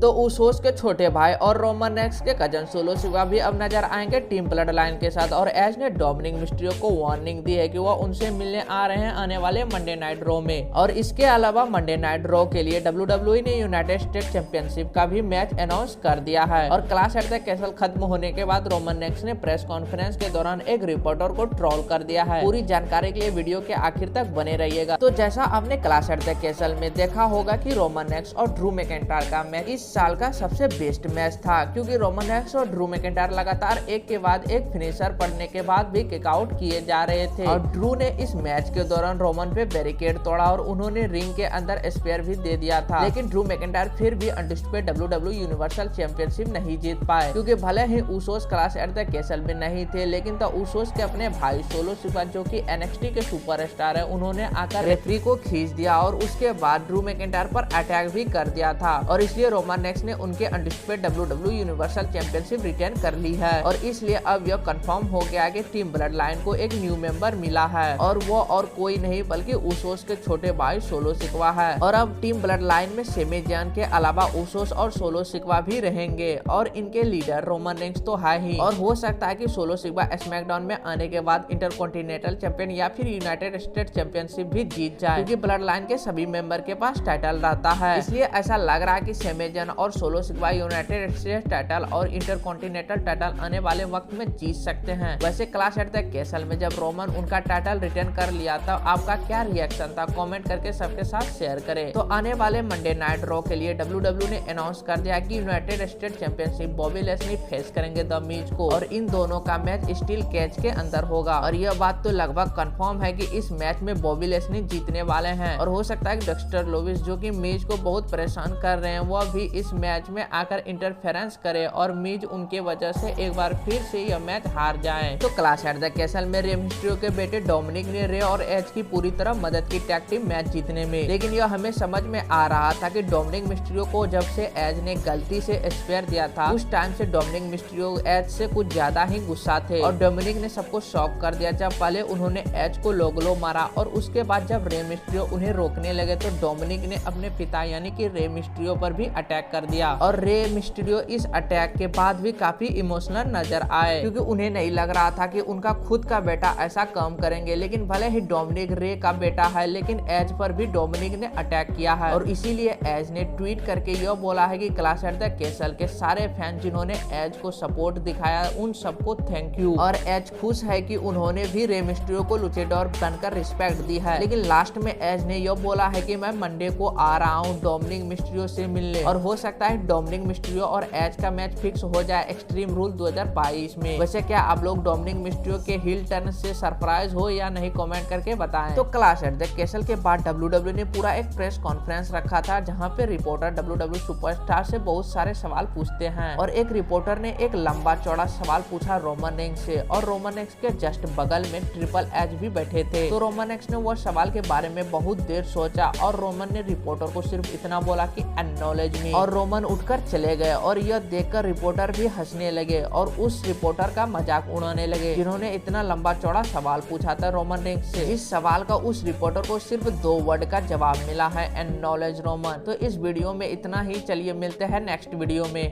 तो उसोस के छोटे भाई और रोमन रेंस के कजन सोलो सिक्वा भी अब नजर आएंगे टीम ब्लड लाइन के साथ, और एज ने डोमिनिक मिस्टीरियो को वार्निंग दी है कि वो उनसे मिलने आ रहे हैं आने वाले मंडे नाइट रो में। और इसके अलावा मंडे नाइट रो के लिए WWE ने यूनाइटेड स्टेट चैंपियनशिप का भी मैच अनाउंस कर दिया है। और क्लैश एट द कैसल खत्म होने के बाद रोमन रेंस ने प्रेस कॉन्फ्रेंस के दौरान एक रिपोर्टर को ट्रोल कर दिया है। पूरी जानकारी के लिए वीडियो के आखिर तक बने रहिएगा। तो जैसा आपने क्लैश एट द कैसल में देखा होगा कि रोमन रेंस और ड्रू मैकिंटायर का मैच इस साल का सबसे बेस्ट मैच था, क्योंकि रोमन रेंस और ड्रू मैकिंटायर लगातार एक के बाद एक फिनिशर पड़ने के बाद भी किकआउट किए जा रहे थे। और ड्रू ने इस मैच के दौरान रोमन पे बैरिकेड तोड़ा और उन्होंने रिंग के अंदर स्पेयर भी दे दिया था, लेकिन ड्रू मैकिंटायर फिर भी अनडिस्प्यूटेड WWE यूनिवर्सल चैंपियनशिप नहीं जीत पाए, क्योंकि भले ही Usos clash at the castle में नहीं थे, लेकिन तो उसोस के अपने भाई सोलो सिक्वा जो कि NXT के सुपरस्टार है, उन्होंने आकर रेफरी को खींच दिया और उसके बाद ड्रू मैकिंटायर पर अटैक भी कर दिया था। और इसलिए रोमन रेंस ने उनके undisputed WWE universal championship retain कर ली है। और इसलिए अब यह कंफर्म हो गया कि टीम ब्लड लाइन को एक न्यू मेंबर मिला है, और वो और कोई नहीं बल्कि उसोस के छोटे भाई सोलो सिक्वा है। और अब टीम ब्लड लाइन में सेमी जैन के अलावा उसोस और सोलो सिक्वा भी रहेंगे, और इनके लीडर रोमन रेंस तो है ही। और हो सकता है कि सोलो सिक्वा स्मैकडाउन में आने के बाद इंटरकॉन्टिनेंटल चैंपियन या फिर यूनाइटेड स्टेट चैंपियनशिप भी जीत जाए, क्योंकि ब्लड लाइन के सभी मेंबर के पास टाइटल रहता है। इसलिए ऐसा लग रहा है कि सेमी जैन और सोलो सिक्वा यूनाइटेड स्टेट टाइटल और इंटरकॉन्टिनेंटल टाइटल आने वाले वक्त में जीत सकते हैं। वैसे क्लैश एट द कैसल में जब रोमन उनका टाइटल रिटर्न कर लिया था, आपका क्या रिएक्शन था? कमेंट करके सबके साथ शेयर करें। तो आने वाले मंडे नाइट रो के लिए WWE ने अनाउंस कर दिया कि United state championship Bobby Lashley face करेंगे द मिज को, और इन दोनों का मैच स्टील कैच के अंदर होगा। और यह बात तो लगभग कंफर्म है कि इस मैच में बॉबी लेस्ली जीतने वाले हैं, और हो सकता है कि डेक्स्टर लुइस जो कि मिज को बहुत परेशान कर रहे हैं, वह भी इस मैच में आकर इंटरफेरेंस करे और मिज उनके वजह से एक बार फिर से यह मैच हार जाए। तो क्लैश एट द कैसल में रे मिस्टीरियो के बेटे डोमिनिक ने रे और एज की पूरी तरह मदद की टैग टीम मैच जीतने में, लेकिन यह हमें समझ में आ रहा था कि डोमिनिक मिस्टीरियो को जब से एज ने गलती से स्पेयर दिया था, उस टाइम से डोमिनिक मिस्टीरियो एज से कुछ ज्यादा ही गुस्सा थे, और डोमिनिक ने सबको शॉक कर दिया। जब पहले उन्होंने एज को लोगलो मारा और उसके बाद जब रे मिस्टीरियो उन्हें रोकने लगे, तो डोमिनिक ने अपने पिता यानी कि रे मिस्टीरियो पर भी अटैक कर दिया। और रे मिस्टीरियो इस अटैक के बाद भी काफी इमोशनल नजर आए, क्योंकि उन्हें नहीं लग रहा था कि उनका खुद का बेटा ऐसा काम करेंगे। लेकिन भले ही डोमिनिक रे का बेटा है, लेकिन एज पर भी डोमिनिक ने अटैक किया है, और इसीलिए एज ने ट्वीट करके यह बोला है कि क्लैश एट द कैसल के सारे फैन जिन्होंने एज को सपोर्ट दिखाया, उन सबको थैंक यू। और एज खुश है कि उन्होंने भी रे मिस्टीरियो को लुचेडोर बनकर रिस्पेक्ट दी है। लेकिन लास्ट में एज ने यह बोला है कि मैं मंडे को आ रहा हूँ डोमिनिक मिस्टीरियो से मिलने, और हो सकता है डोमिनिक मिस्टीरियो और एज का मैच फिक्स हो जाए एक्सट्रीम रूल 2022 में। वैसे क्या आप लोग डोमिनिक मिस्टीरियो के हिल टर्न से सरप्राइज हो या नहीं, कमेंट करके बताएं। तो क्लैश एट द कैसल के बाद WWE ने पूरा एक प्रेस कॉन्फ्रेंस रखा था, जहां पे रिपोर्टर WWE सुपरस्टार से बहुत सारे सवाल पूछते हैं, और एक रिपोर्टर ने एक लंबा चौड़ा सवाल पूछा रोमन रेंस से, और रोमन रेंस के जस्ट बगल में ट्रिपल एच भी बैठे थे। तो रोमन रेंस ने वो सवाल के बारे में बहुत देर सोचा, और रोमन ने रिपोर्टर को सिर्फ इतना बोला कि एक्नॉलेज मी, और रोमन उठकर चले गए। और यह देखकर रिपोर्टर भी हंसने लगे और उस रिपोर्टर का मजाक उड़ाने लगे जिन्होंने इतना लंबा चौड़ा सवाल पूछा था रोमन रेंस से। इस सवाल का उस रिपोर्टर को सिर्फ 2 वर्ड का जवाब मिला है, एक्नॉलेज रोमन। तो इस वीडियो में इतना ही, चलिए मिलते हैं नेक्स्ट वीडियो में।